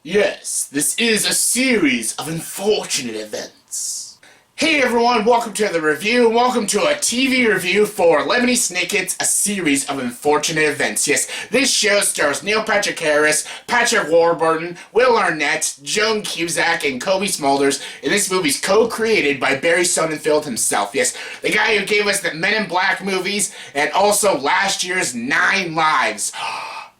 Yes, this is a series of unfortunate events. Hey everyone, welcome to the review. Welcome to a TV review for Lemony Snicket's A Series of Unfortunate Events. Yes, this show stars Neil Patrick Harris, Patrick Warburton, Will Arnett, Joan Cusack, and Cobie Smulders, and this movie's co-created by Barry Sonnenfeld himself. Yes, the guy who gave us the Men in Black movies, and also last year's 9 Lives.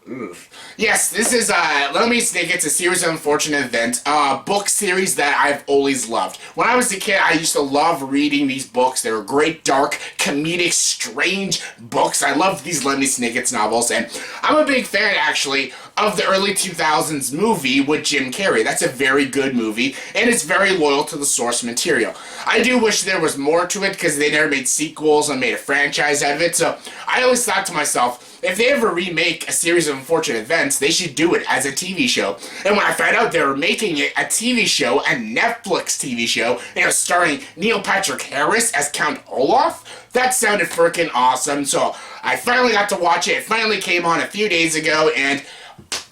Oof. Yes, this is Lemony Snicket's A Series of Unfortunate Events, a book series that I've always loved. When I was a kid, I used to love reading these books. They were great, dark, comedic, strange books. I loved these Lemony Snicket's novels, and I'm a big fan, actually, of the early 2000s movie with Jim Carrey. That's a very good movie, and it's very loyal to the source material. I do wish there was more to it, because they never made sequels and made a franchise out of it, so I always thought to myself, if they ever remake A Series of Unfortunate Events, they should do it as a TV show. And when I found out they were making it a TV show, a Netflix TV show, and it was starring Neil Patrick Harris as Count Olaf, that sounded freaking awesome. So I finally got to watch it. It finally came on a few days ago, and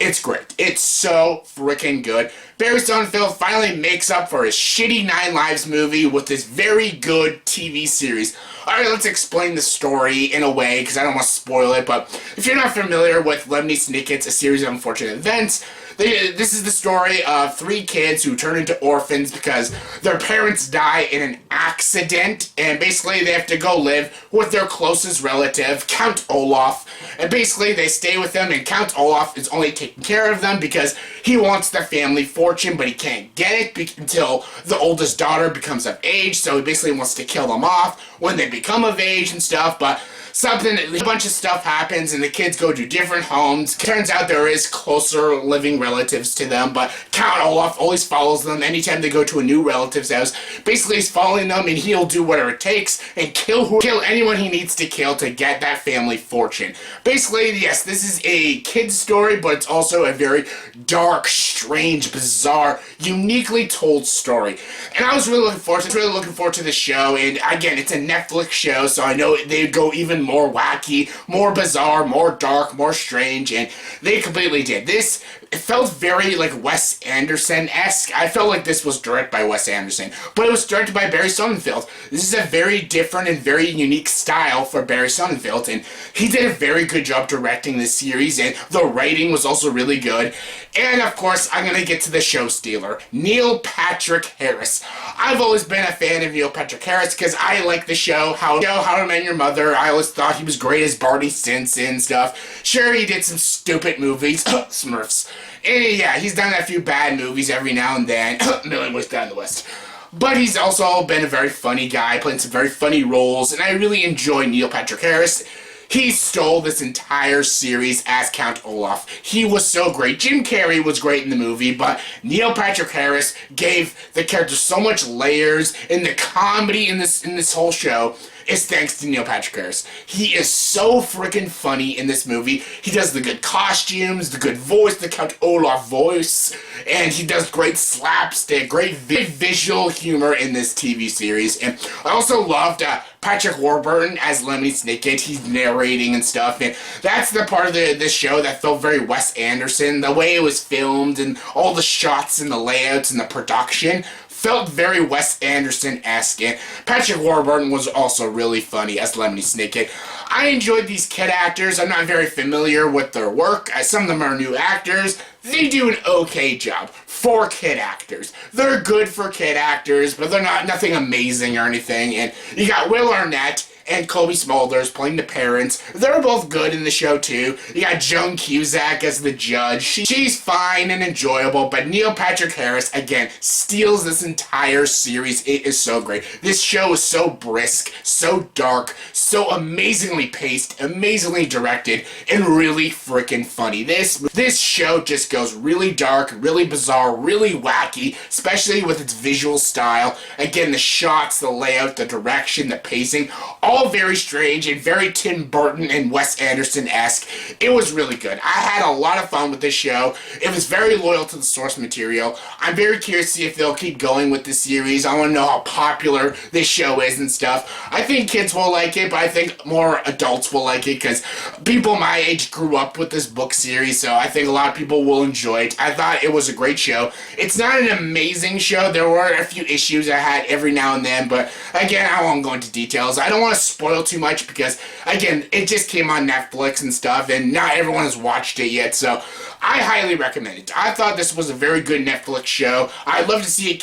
it's great. It's so freaking good. Barry Sonnenfeld finally makes up for his shitty 9 Lives movie with this very good TV series. Alright, let's explain the story in a way, because I don't want to spoil it, but if you're not familiar with Lemony Snicket's A Series of Unfortunate Events, this is the story of 3 kids who turn into orphans because their parents die in an accident, and basically they have to go live with their closest relative, Count Olaf, and basically they stay with them, and Count Olaf is only taking care of them because he wants the family fortune, but he can't get it until the oldest daughter becomes of age, so he basically wants to kill them off when they become of age and stuff, but a bunch of stuff happens and the kids go to different homes. Turns out there is closer living relatives to them, but Count Olaf always follows them anytime they go to a new relative's house. Basically, he's following them and he'll do whatever it takes and kill anyone he needs to kill to get that family fortune. Basically, yes, this is a kid's story, but it's also a very dark, strange, bizarre, uniquely told story. And I was really looking forward to this show, and again, it's a Netflix show, so I know they'd go even more wacky, more bizarre, more dark, more strange, and they completely did. It felt very like Wes Anderson-esque. I felt like this was directed by Wes Anderson, but it was directed by Barry Sonnenfeld. This is a very different and very unique style for Barry Sonnenfeld, and he did a very good job directing this series, and the writing was also really good. And of course, I'm gonna get to the show stealer, Neil Patrick Harris. I've always been a fan of Neil Patrick Harris because I like the show, How I Met Your Mother. I always thought he was great as Barney Stinson and stuff. Sure, he did some stupid movies, Smurfs. And yeah, he's done a few bad movies every now and then, Million Ways Down the West. But he's also been a very funny guy, playing some very funny roles, and I really enjoy Neil Patrick Harris. He stole this entire series as Count Olaf. He was so great. Jim Carrey was great in the movie, but Neil Patrick Harris gave the character so much layers, and the comedy in this whole show is thanks to Neil Patrick Harris. He is so freaking funny in this movie. He does the good costumes, the good voice, the Count Olaf voice, and he does great slapstick, great visual humor in this TV series. And I also loved Patrick Warburton as Lemony Snicket. He's narrating and stuff, and that's the part of this show that felt very Wes Anderson. The way it was filmed and all the shots and the layouts and the production felt very Wes Anderson-esque, and Patrick Warburton was also really funny as Lemony Snicket. I enjoyed these kid actors. I'm not very familiar with their work. Some of them are new actors. They do an okay job for kid actors. They're good for kid actors, but they're nothing amazing or anything. And you got Will Arnett and Cobie Smulders playing the parents. They're both good in the show too. You got Joan Cusack as the judge. She's fine and enjoyable, but Neil Patrick Harris, again, steals this entire series. It is so great. This show is so brisk, so dark, so amazingly paced, amazingly directed, and really freaking funny. This show just goes really dark, really bizarre, really wacky, especially with its visual style. Again, the shots, the layout, the direction, the pacing, all all very strange and very Tim Burton and Wes Anderson-esque. It was really good. I had a lot of fun with this show. It was very loyal to the source material. I'm very curious to see if they'll keep going with this series. I want to know how popular this show is and stuff. I think kids will like it, but I think more adults will like it because people my age grew up with this book series, so I think a lot of people will enjoy it. I thought it was a great show. It's not an amazing show. There were a few issues I had every now and then, but again, I won't go into details. I don't want to spoil too much because, again, it just came on Netflix and stuff, and not everyone has watched it yet, so I highly recommend it. I thought this was a very good Netflix show. I'd love to see it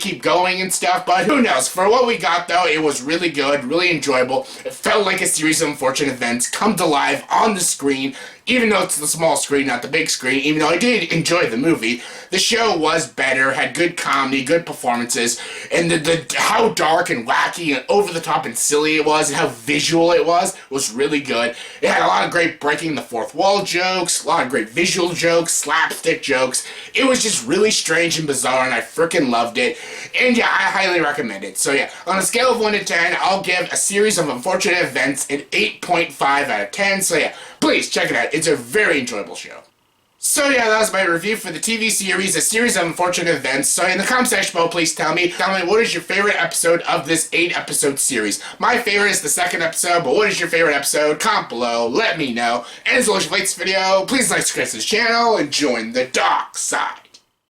keep going and stuff, but who knows? For what we got, though, it was really good, really enjoyable. It felt like a series of unfortunate events come to life on the screen, even though it's the small screen, not the big screen, even though I did enjoy the movie. The show was better, had good comedy, good performances, and how dark and wacky and over-the-top and silly it was, and how visual it was really good. It had a lot of great breaking the fourth wall jokes, a lot of great visual jokes, slapstick jokes. It was just really strange and bizarre, and I freaking loved it. And yeah, I highly recommend it. So yeah, on a scale of 1 to 10, I'll give A Series of Unfortunate Events an 8.5 out of 10. So yeah, please check it out. It's a very enjoyable show. So yeah, that was my review for the TV series, A Series of Unfortunate Events. So in the comment section below, please tell me what is your favorite episode of this 8-episode series. My favorite is the second episode, but what is your favorite episode? Comment below, let me know. And as always, if you like this video, please like, subscribe to this channel, and join the dark side.